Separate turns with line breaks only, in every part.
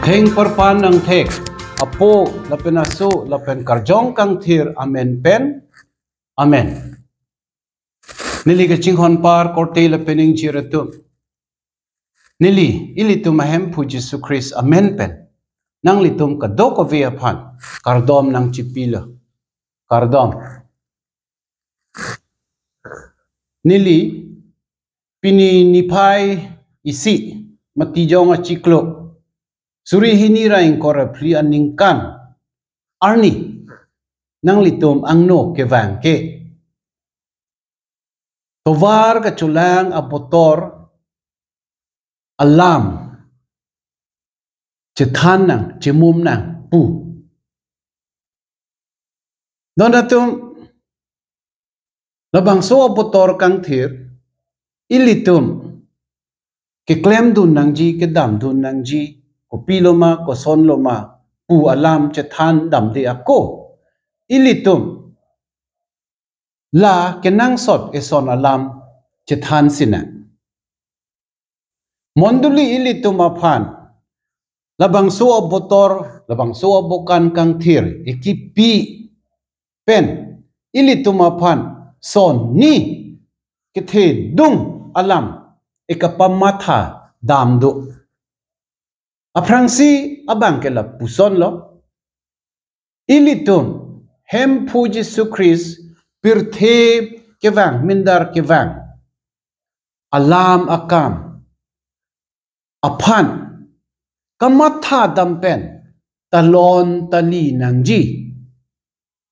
Theng perpan ng text. Apo lapen asu lapen karjong kang thir amen pen. Amen. Nili ka chinghon par korte lapening chiratum. Nili ilitum ahem pu Jesu Christ amen pen. Nang litum ka do ko via pan. Kardom nang chipila. Kardom. Nili pininipay isi matijong a chiklo. Suri hinira in kora pri aningkan. Arni nang litum ang no ke vang ke. Tovar ka chulang a botor alam chethan nang chemum nang pu. Don datum labang so a botor kang thir ilitum ke klem dun nang ji ke dam dun nang ji ko piloma ko son loma pu alam chethan dam de ako ilitum la kenang sot e son alam chethan sina monduli ilitum aphan labang so a botor labang so a bokan kang thir ekipi pen ilitum aphan son ni kethe dung alam ekapamatha damdo aprangsi abang kela puson lo ilitum hem pu Jesu Christ pirthe kevang mindar kevang alam akam aphan kamatha dampen talon tali nangji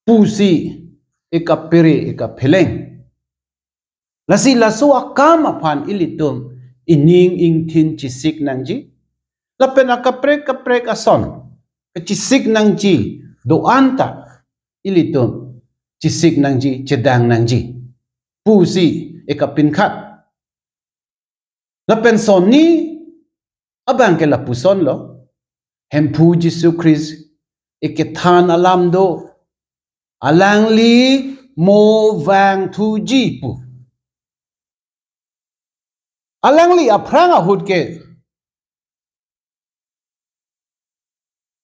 pusi ekapere ekapheleng lasi laso akam aphan ilitum ining ing thin chisik nangji lapen akaprek ason chisik nangji doanta ilitum chisik nangji cedang nangji pusi ekapinkat lapen son ni abang ke lapuson lo hempu Jesu Christ ekethan alam do alang li mo vang tu ji pu alang li aprang ahud ke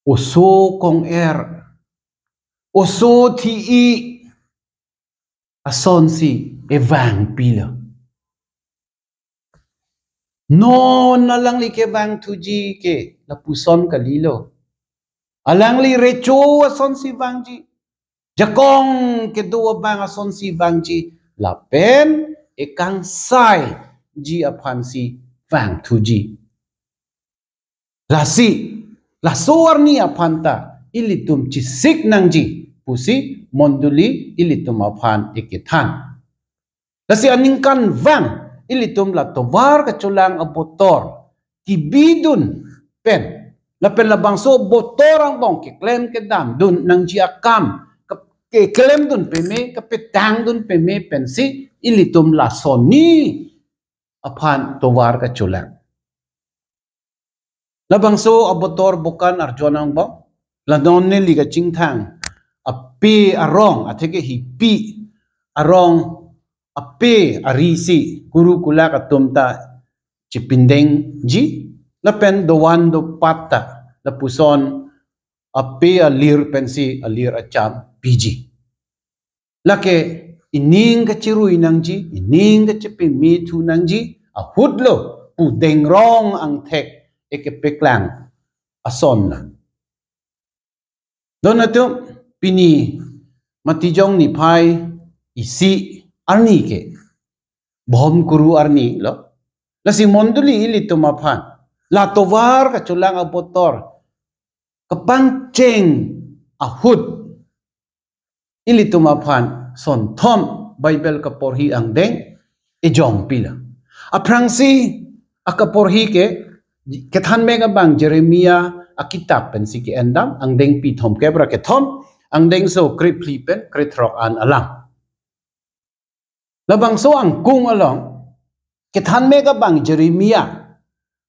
oso kong oso thi i ason si evang pila non alang li ke vang tu ji ke lapuson kalilo alang li recho ason si vang ji jakong ke do bang ason si vang ji lapen ekang sai ji aphan si vang tu ji lasi lasor ni aphanta ilitum chisik nangji pusi monduli ilitum aphan ekethan lasi aningkan vang ilitum la tovar ka chulang abotor kibidun pen lapen labang so botor ang bong ke klem ke dam dun nangji akam ke klem dun peme ke petang dun peme pensi ilitum la soni aphan tovar ka chulang labang so abotor bukan arjonang bo ladon ne liga chingthang ape arong atheke hipi arong ape arisi guru kula katumta chipindeng ji lapen dowan do patta lapuson ape alir pensi alir acham piji lake ining ka chirui nangji ining ka chipimi thu nangji ahudlo pu dengrong ang thek ekepeklang ason na donato pini matijong ni phai isi arni ke bhom kuru arni lo lasi monduli ilitum aphan la tovar ka chulang abotor kapang cheng ahud ilitum aphan son thom bible ka porhi ang deng ejong pila aprangsi akaporhi ke kethan mega bang Jeremia akitab pensi ki endam ang deng pi thom kebra ke thom ang deng so krip pen kritrok an alam labang so ang kung along kethan mega bang Jeremia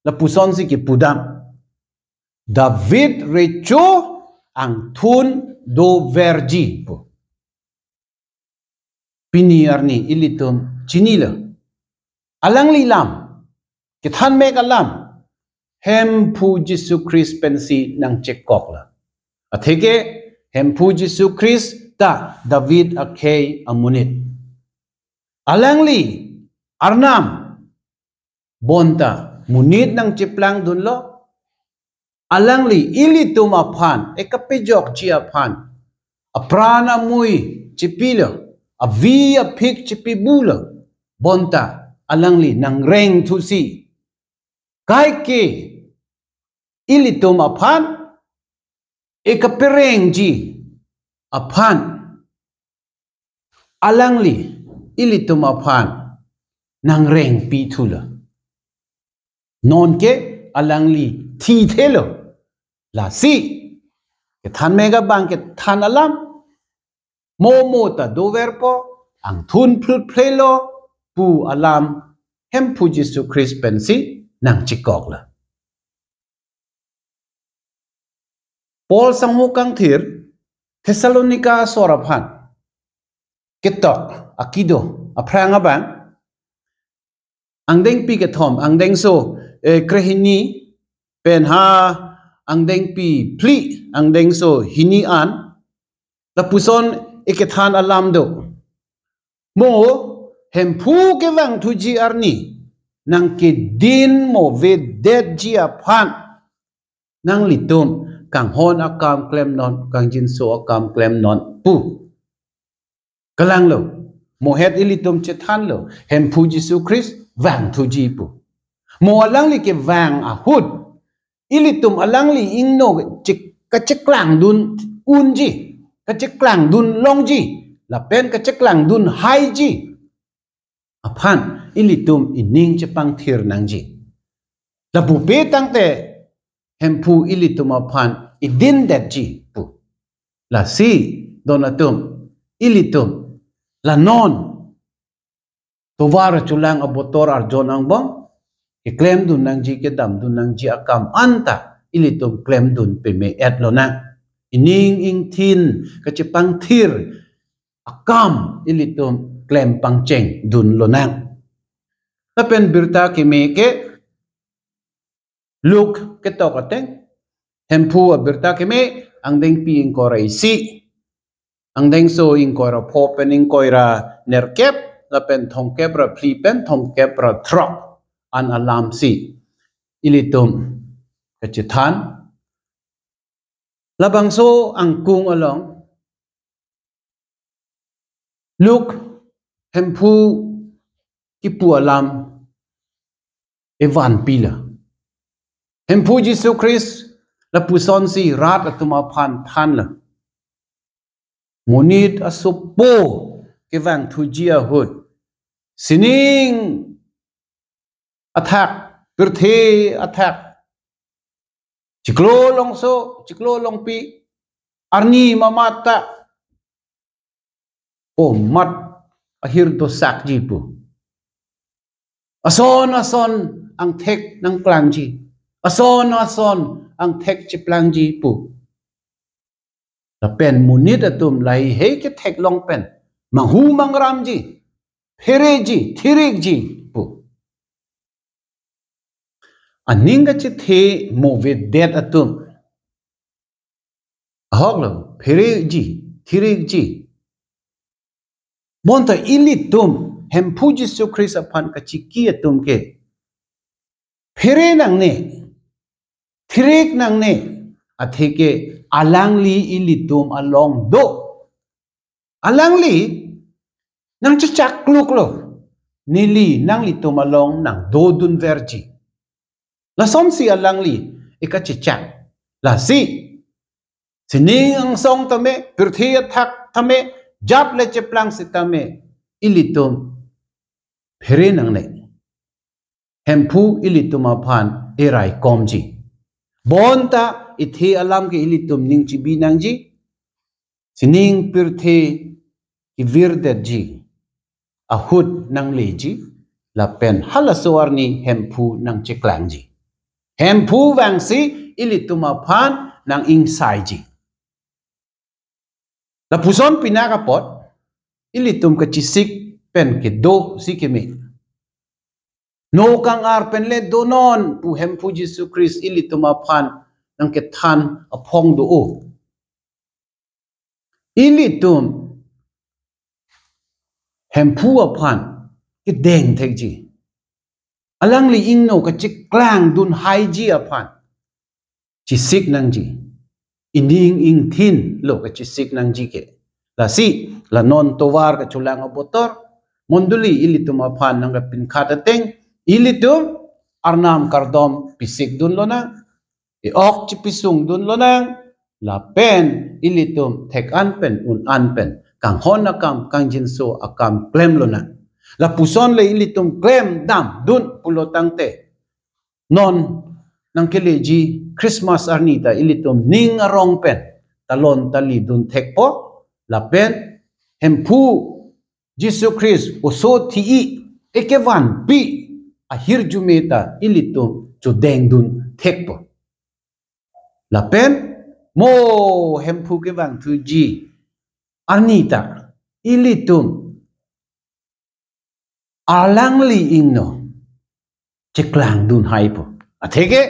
la puson si ki pudam David recho ang thun do verji po piniar ni ilitum chinila alang lilam kethan mega lam hem pu Jesu Christ pensi nang cekok la atheke hem pu Jesu Christ ta David akhei amunit alangli arnam bonta munit nang chiplang dun lo alangli ili tuma phan ekapejok chia phan aprana mui chipilo avi aphik chipibulo bonta alangli nang reng thusi kai ke ili tuma phan ekapereng ji aphan alangli ili tuma phan nang reng pi thula non ke alangli thi thelo la si ke than mega bang ke than alam mo ta dover po ang thun phlut phlelo pu alam hem pu Jesu Christ pensi nang chikok la Paul sanghu kang thir Thessalonica soraphan ketok akido apranga bang ang deng pi ke thom ang deng so krehini pen ha ang deng pi pli ang deng so hini an la puson ekethan alam do mo hem phu ke wang thu ji arni nang ke din mo ve det ji aphan nang litum kang hon akam klem non kang jin so akam klem non pu kalang lo mo het ilitum che than lo hem phu Jesu Christ wang thu ji pu mo alang li ke wang a hut ilitum alang li ing no ka cheklang dun un ji ka cheklang dun long ji la pen ka cheklang dun hai ji aphan ilitum ining chepang thir nang ji la bu pe tang te hem phu ilitum aphan idin that ji pu la si donatum ilitum la non towara chulang abotor arjon ang bong ke claim dun nang ji ke dam dun nang ji akam anta ilitum claim dun pe me et lo na ining ing thin ka chepang thir akam ilitum claim pang cheng dun lo na ta pen birta ke me ke look ke to ka teng hem phu birta ke me ang deng pi ing korai si ang deng so ing kora pho pen ing koira nerkep la pen thong kep ra pli pen thong kep ra throk an alam si ilitum ka chithan labang so ang kung along look hem phu ki pu alam evan pila hem phu Jesu Christ la pu son si rat atuma phan than la munit asupo ke wang thu jia hut sining attack pirthe attack chiklo long so chiklo long pi arni mamata o mat ahir to sak ji pu ason ang thek nang klang ji ason ang thek chiplang ji pu la pen munit atum lai he ke thek long pen manghu mangram ji phere ji thirik ji pu aninga che the mo ve det atum ahoglo phere ji thirik ji monta ilitum hem phu Jesu Christ aphan ka chiki atum ke phere nang ne thirik nang ne atheke alangli ilitum along do alangli nang chak kluk lo nili nang litum along nang do dun verji la som si alangli ikachichak la si sining ang song tame pirthi athak tame jap le cheplang si tame ilitum phere nang ne hem phu ilitum aphan erai komji bonta ithi alam ke ilitum ning chibi nang ji sining pirthe ki virdet ji ahut nang leji la pen halasoarni hemphu nang cheklang ji hemphu wangsi ilitum aphan nang insai ji la puson pinaka pot ilitum ka chisik pen ke do si ke me no kang arpen le donon pu hem pu Jesus Christ ilituma phan nang ke than apong do o ilitum hem pu aphan ke deng thek ji alang li ing no ka chik klang dun hai ji aphan chi sik nang ji ining ing thin lo ka chi sik nang ji ke la si la non towar ka chulang abotor monduli ilitum aphan nang ka pin khata teng ilitum arnam kardom pisik dun lo na e ok chi pisung dun lo na la pen ilitum thek an pen un an pen kang hon na kam kang jin so akam klem lo na la puson le ilitum klem dam dun pulo tangte non nang keleji Christmas arnita ilitum ning arong pen talon tali dun thek po la pen hempu Jesus Christ uso thi ekevan pi ahir jumeta ilitum chudeng dun thek po la pen mo hempu ke wang thu ji anita ilitum alang li ingno cheklang dun hai po athege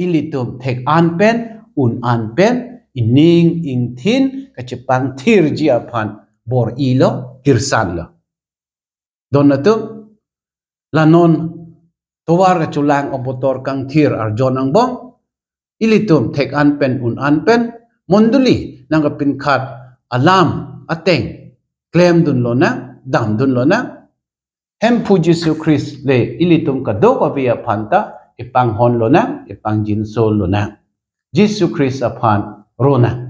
ilitum thek an pen un an pen ining ing thin ka chepang thir ji aphan bor ilo kirsan lo donatum lanon towar ka chulang obotor kang thir arjon ang bong ilitum thek an pen un an pen monduli nang pin khat alam ateng claim dun lo na dam dun lo na hem pu Jesus Christ le ilitum ka do ka via phanta ipang hon lo na ipang jin sol lo na Jesus Christ aphan rona